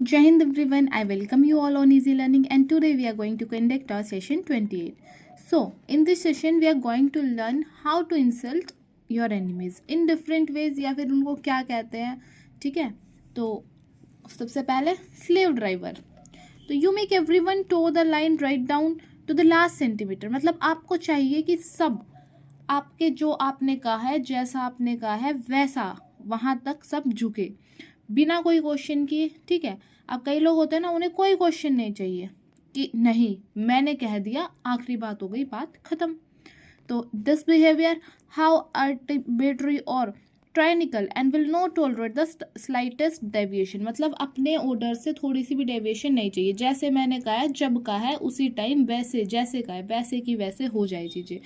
Jai Hind everyone, I welcome you all on Easy Learning and today we are going to conduct our session 28. So, in this session we are going to learn how to insult your enemies in different ways या फिर उनको क्या कहते हैं. ठीक है, तो सबसे पहले slave driver. तो you make everyone toe the line right down to the last centimeter. मतलब आपको चाहिए कि सब आपके जो आपने कहा है, जैसा आपने कहा है वैसा वहाँ तक सब झुके बिना कोई क्वेश्चन किए. ठीक है, अब कई लोग होते हैं ना, उन्हें कोई क्वेश्चन नहीं चाहिए कि नहीं मैंने कह दिया, आखिरी बात हो गई, बात खत्म. तो दिस बिहेवियर हाउ आर्बिट्रेरी और tyrannical and will not tolerate the slightest deviation. मतलब अपने ऑर्डर से थोड़ी सी भी डेविएशन नहीं चाहिए. जैसे मैंने कहा है, जब कहा है उसी टाइम वैसे, जैसे कहा है वैसे की वैसे हो जाए चीजें.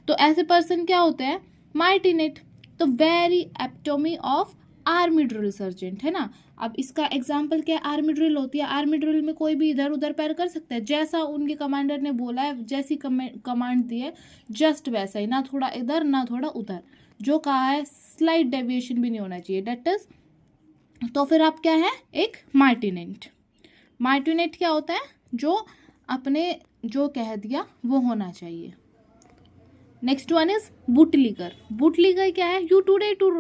तो ऐसे पर्सन क्या होते हैं? मार्टिनेट. तो very epitome of army drill sergeant है ना. अब इसका एग्जाम्पल क्या है? आर्मी ड्रिल होती है. आर्मी ड्रिल में कोई भी इधर उधर पैर कर सकता है. जैसा उनके कमांडर ने बोला है, जैसी कमांड दी है, जस्ट वैसा ही, ना थोड़ा इधर ना थोड़ा उधर. जो कहा है स्लाइट डेविएशन भी नहीं होना चाहिए. डेट इज, तो फिर आप क्या है? एक मार्टिनेट. मार्टिनेट क्या होता है? जो अपने जो कह दिया वो होना चाहिए. Next one is bootlegger. Bootlegger क्या है? You toady to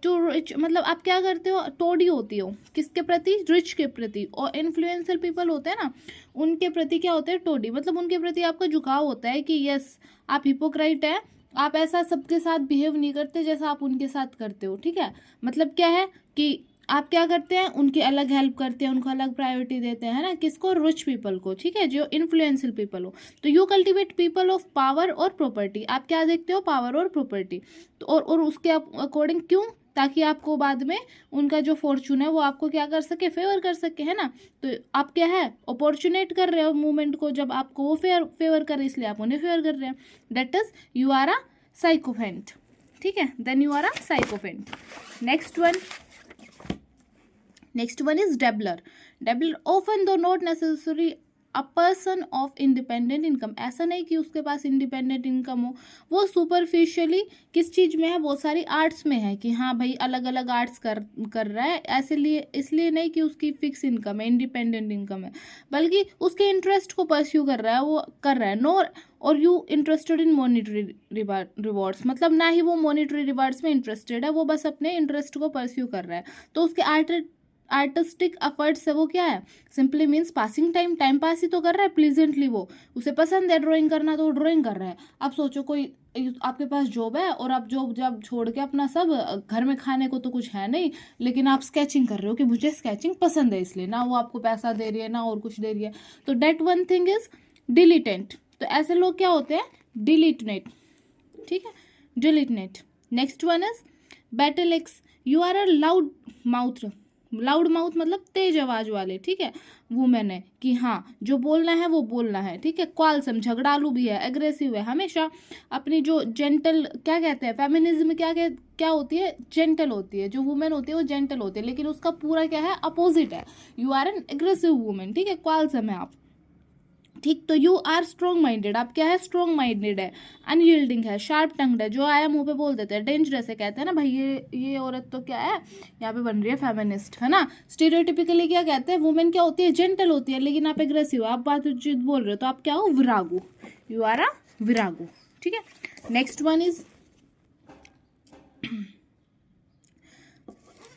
rich. मतलब आप क्या करते हो? टोडी होती हो किसके प्रति? रिच के प्रति. और इन्फ्लुएंसर पीपल होते हैं ना, उनके प्रति क्या होते हैं? टोडी. मतलब उनके प्रति आपका झुकाव होता है कि यस आप हिपोक्राइट है, आप ऐसा सबके साथ बिहेव नहीं करते जैसा आप उनके साथ करते हो. ठीक है, मतलब क्या है कि आप क्या करते हैं? उनकी अलग हेल्प करते हैं, उनको अलग प्रायोरिटी देते हैं, है ना. किसको? रिच पीपल को. ठीक है, जो इन्फ्लुएंशियल पीपल हो. तो you cultivate people of power और प्रॉपर्टी. आप क्या देखते हो? पावर और प्रॉपर्टी. तो और उसके अकॉर्डिंग क्यों? ताकि आपको बाद में उनका जो फॉर्चून है वो आपको क्या कर सके? फेवर कर सके, है ना. तो आप क्या है? अपॉर्चुनेट कर रहे हो मूवमेंट को. जब आपको वो फेवर करे इसलिए आप उन्हें फेवर कर रहे हैं. That is you are a sycophant. ठीक है, then you are a sycophant. Next one is dabbler. Dabbler often though not necessary a person of independent income. ऐसा नहीं कि उसके पास इंडिपेंडेंट इनकम हो, वो सुपरफिशियली किस चीज़ में है? बहुत सारी आर्ट्स में है कि हाँ भाई अलग अलग आर्ट्स कर रहा है. ऐसे लिए इसलिए नहीं कि उसकी फिक्स इनकम है, इंडिपेंडेंट इनकम है, बल्कि उसके इंटरेस्ट को परस्यू कर रहा है, वो कर रहा है. नो और you interested in monetary rewards. मतलब ना ही वो मॉनिटरी रिवॉर्ड्स में इंटरेस्टेड है, वो बस अपने इंटरेस्ट को परस्यू कर रहा है. तो उसके आर्टिस्टिक एफर्ट्स है वो क्या है? Simply means passing time. Time pass ही तो कर रहा है प्लीजेंटली. वो उसे पसंद है ड्राइंग करना तो वो ड्राइंग कर रहा है. अब सोचो कोई आपके पास जॉब है और आप जॉब जब छोड़ के अपना सब, घर में खाने को तो कुछ है नहीं, लेकिन आप स्केचिंग कर रहे हो कि मुझे स्केचिंग पसंद है, इसलिए ना वो आपको पैसा दे रही है ना और कुछ दे रही है. तो that one thing is dilettante. तो ऐसे लोग क्या होते हैं? डिलीटनेट. ठीक है, dilettante. Next one is battleaxe. You are a loudmouth. Loudmouth मतलब तेज आवाज वाले. ठीक है, वुमेन है कि हाँ जो बोलना है वो बोलना है. ठीक है, क्वालसम झगड़ालू भी है, एग्रेसिव है, हमेशा अपनी जो जेंटल क्या कहते हैं फेमिनिज्म क्या होती है? जेंटल होती है. जो वुमेन होती है वो जेंटल होती है, लेकिन उसका पूरा क्या है? अपोजिट है. You are an aggressive women. ठीक है, क्वालसम है आप. ठीक, तो यू आर स्ट्रॉन्ग माइंडेड. आप क्या है? स्ट्रॉन्ग माइंडेड है. अनयील्डिंग है, शार्प टंग्ड है, जो आया मुंह पे बोल देते हैं. डेंजरस है, कहते हैं ना भाई ये औरत तो क्या है, यहाँ पे बन रही है फेमिनिस्ट, है ना. स्टीरियोटिपिकली क्या कहते हैं? वुमेन क्या होती है? जेंटल होती है, लेकिन आप एग्रेसिव हो, आप बातचीत बोल रहे हो, तो आप क्या हो? Virago. You are a virago. ठीक है, next one is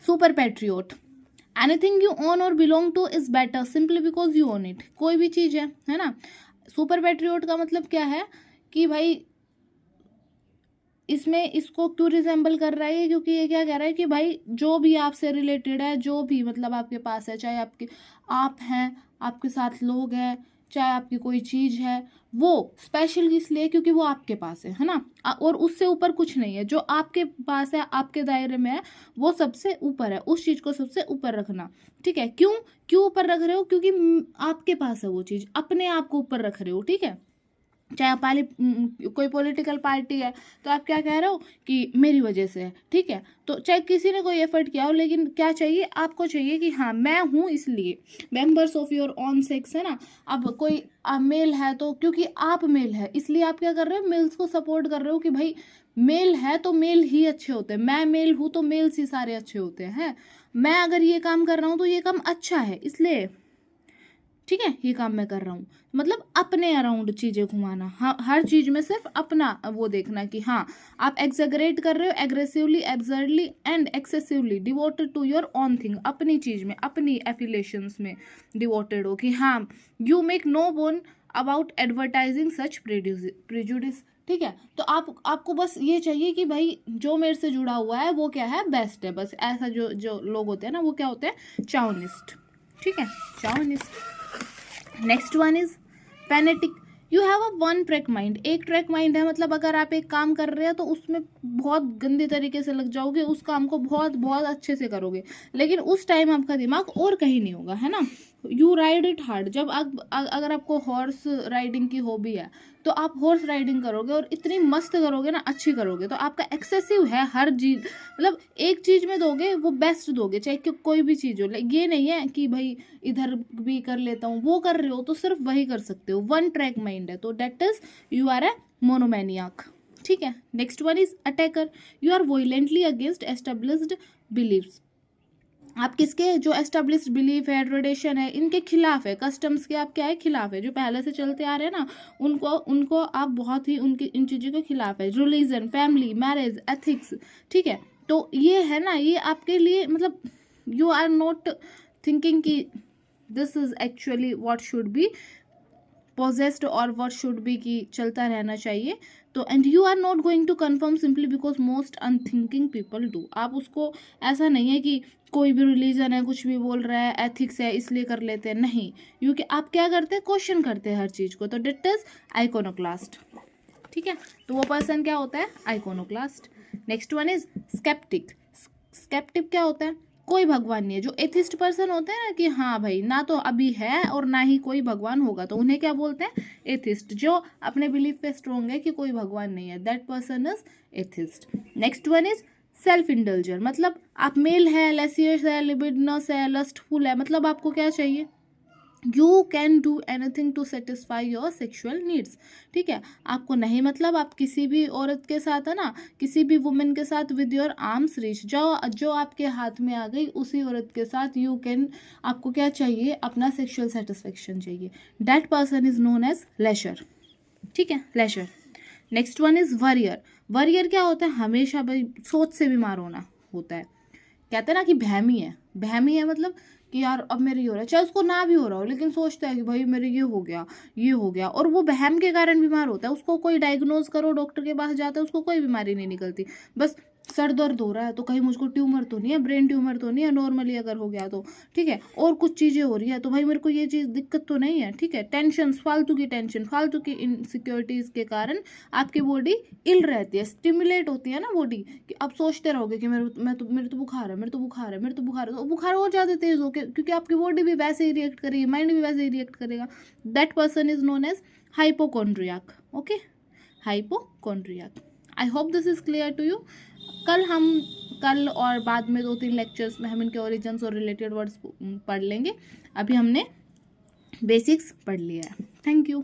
super patriot. Anything you own or belong to is better simply because you own it. कोई भी चीज़ है ना. सुपर पैट्रियोट का मतलब क्या है कि भाई इसमें इसको क्यों रिजेंबल कर रहा है? क्योंकि ये क्या कह रहा है कि भाई जो भी आपसे रिलेटेड है, जो भी मतलब आपके पास है, चाहे आप हैं, आपके साथ लोग हैं, चाहे आपकी कोई चीज़ है, वो स्पेशल इसलिए क्योंकि वो आपके पास है ना. और उससे ऊपर कुछ नहीं है. जो आपके पास है, आपके दायरे में है, वो सबसे ऊपर है. उस चीज़ को सबसे ऊपर रखना. ठीक है, क्यों ऊपर रख रहे हो? क्योंकि आपके पास है वो चीज़, अपने आप को ऊपर रख रहे हो. ठीक है, चाहे कोई पॉलिटिकल पार्टी है तो आप क्या कह रहे हो कि मेरी वजह से है. ठीक है, तो चाहे किसी ने कोई एफर्ट किया हो, लेकिन क्या चाहिए आपको? चाहिए कि हाँ मैं हूँ इसलिए. Members of your on sex है ना. अब कोई मेल है तो क्योंकि आप मेल है इसलिए आप क्या कर रहे हो? मेल्स को सपोर्ट कर रहे हो कि भाई मेल है तो मेल ही अच्छे होते हैं. मैं मेल हूँ तो मेल्स ही सारे अच्छे होते हैं. मैं अगर ये काम कर रहा हूँ तो ये काम अच्छा है इसलिए, ठीक है, ये काम मैं कर रहा हूँ। मतलब अपने अराउंड चीजें घुमाना, हाँ, हर चीज में सिर्फ अपना वो देखना कि हाँ आप एग्जेगरेट कर रहे हो, aggressively, absurdly and excessively devoted to your own thing, अपनी चीज में, अपनी एफिलेशंस में डिवोटेड हो कि हाँ you make no bone about advertising such prejudice. ठीक है, तो आपको बस ये चाहिए कि भाई जो मेरे से जुड़ा हुआ है वो क्या है, बेस्ट है, बस ऐसा जो जो लोग होते हैं ना वो क्या होते हैं, चाउनिस्ट। ठीक है, chauvinist. Next one is fanatic. You have a one track mind, एक ट्रैक माइंड है, मतलब अगर आप एक काम कर रहे हैं तो उसमें बहुत गंदे तरीके से लग जाओगे, उस काम को बहुत बहुत अच्छे से करोगे, लेकिन उस टाइम आपका दिमाग और कहीं नहीं होगा, है ना। यू राइड इट हार्ड, जब अगर आपको हॉर्स राइडिंग की हॉबी है तो आप हॉर्स राइडिंग करोगे और इतनी मस्त करोगे ना, अच्छी करोगे, तो आपका एक्सेसिव है हर चीज, मतलब एक चीज में दोगे वो बेस्ट दोगे, चाहे कोई भी चीज हो। ये नहीं है कि भाई इधर भी कर लेता हूँ, वो कर रहे हो तो सिर्फ वही कर सकते हो, वन ट्रैक माइंड है, तो that is you are a monomaniac. ठीक है, next one is attacker. You are violently against established beliefs, आप किसके, जो एस्टेब्लिश्ड बिलीफ है, ट्रेडिशन है, इनके खिलाफ है, कस्टम्स के आप क्या है, खिलाफ है, जो पहले से चलते आ रहे हैं ना उनको आप बहुत ही उनकी इन चीज़ों के खिलाफ है, रिलीजन, फैमिली, मैरिज, एथिक्स। ठीक है, तो ये है ना, ये आपके लिए मतलब यू आर नॉट थिंकिंग कि this is actually what should be possessed और व्हाट शुड बी की चलता रहना चाहिए। तो and you are not going to conform simply because most unthinking people do, आप उसको ऐसा नहीं है कि कोई भी रिलीजन है कुछ भी बोल रहा है, एथिक्स है इसलिए कर लेते हैं, नहीं, क्योंकि आप क्या करते हैं, क्वेश्चन करते हैं हर चीज़ को, तो डिट इज आइकोनोक्लास्ट। ठीक है, तो वो पर्सन क्या होता है, iconoclast. Next one is sceptic. Sceptic क्या होता है, कोई भगवान नहीं है, जो एथिस्ट पर्सन होते हैं ना कि हाँ भाई ना तो अभी है और ना ही कोई भगवान होगा, तो उन्हें क्या बोलते हैं, एथिस्ट। जो अपने बिलीफ पे स्ट्रोंग है कि कोई भगवान नहीं है, that person is atheist. Next one is self indulger, मतलब आप मेल है, लेसियस है, लिबिडनस है, लस्टफुल है, मतलब आपको क्या चाहिए, you can do anything to satisfy your sexual needs. ठीक है, आपको नहीं मतलब आप किसी भी औरत के साथ, है ना, किसी भी वुमेन के साथ विद योर आर्म्स रीच, जो आपके हाथ में आ गई उसी औरत के साथ यू कैन, आपको क्या चाहिए, अपना सेक्शुअल सेटिस्फेक्शन चाहिए, that person is known as lecher. ठीक है, lecher. Next one is warrior. Warrior क्या होता है, हमेशा भाई सोच से बीमार होना होता है, कहते हैं ना कि भैमी है, भैमी है मतलब कि यार अब मेरे ये हो रहा है, चाहे उसको ना भी हो रहा हो लेकिन सोचता है कि भाई मेरे ये हो गया, ये हो गया, और वो वहम के कारण बीमार होता है। उसको कोई डायग्नोज करो, डॉक्टर के पास जाता है, उसको कोई बीमारी नहीं निकलती, बस सर दर्द हो रहा है तो कहीं मुझको ट्यूमर तो नहीं है, ब्रेन ट्यूमर तो नहीं है, नॉर्मली अगर हो गया तो, ठीक है, और कुछ चीज़ें हो रही है तो भाई मेरे को ये चीज़ दिक्कत तो नहीं है। ठीक है, टेंशन, फालतू की टेंशन, फालतू की इनसिक्योरिटीज़ के कारण आपकी बॉडी इल रहती है, स्टिमुलेट होती है ना बॉडी, कि आप सोचते रहोगे कि मेरे तो बुखार है, मेरे तो बुखार है, मेरे तो बुखार है, तो बुखार और ज़्यादा तेज हो के, क्योंकि आपकी बॉडी भी वैसे ही रिएक्ट करेगी, माइंड भी वैसे ही रिएक्ट करेगा, that person is known as hypochondriac. Okay, hypochondriac. I hope this is clear to you. कल और बाद में 2-3 लेक्चर्स में हम इनके ओरिजिन्स और रिलेटेड वर्ड्स पढ़ लेंगे, अभी हमने बेसिक्स पढ़ लिया है। Thank you.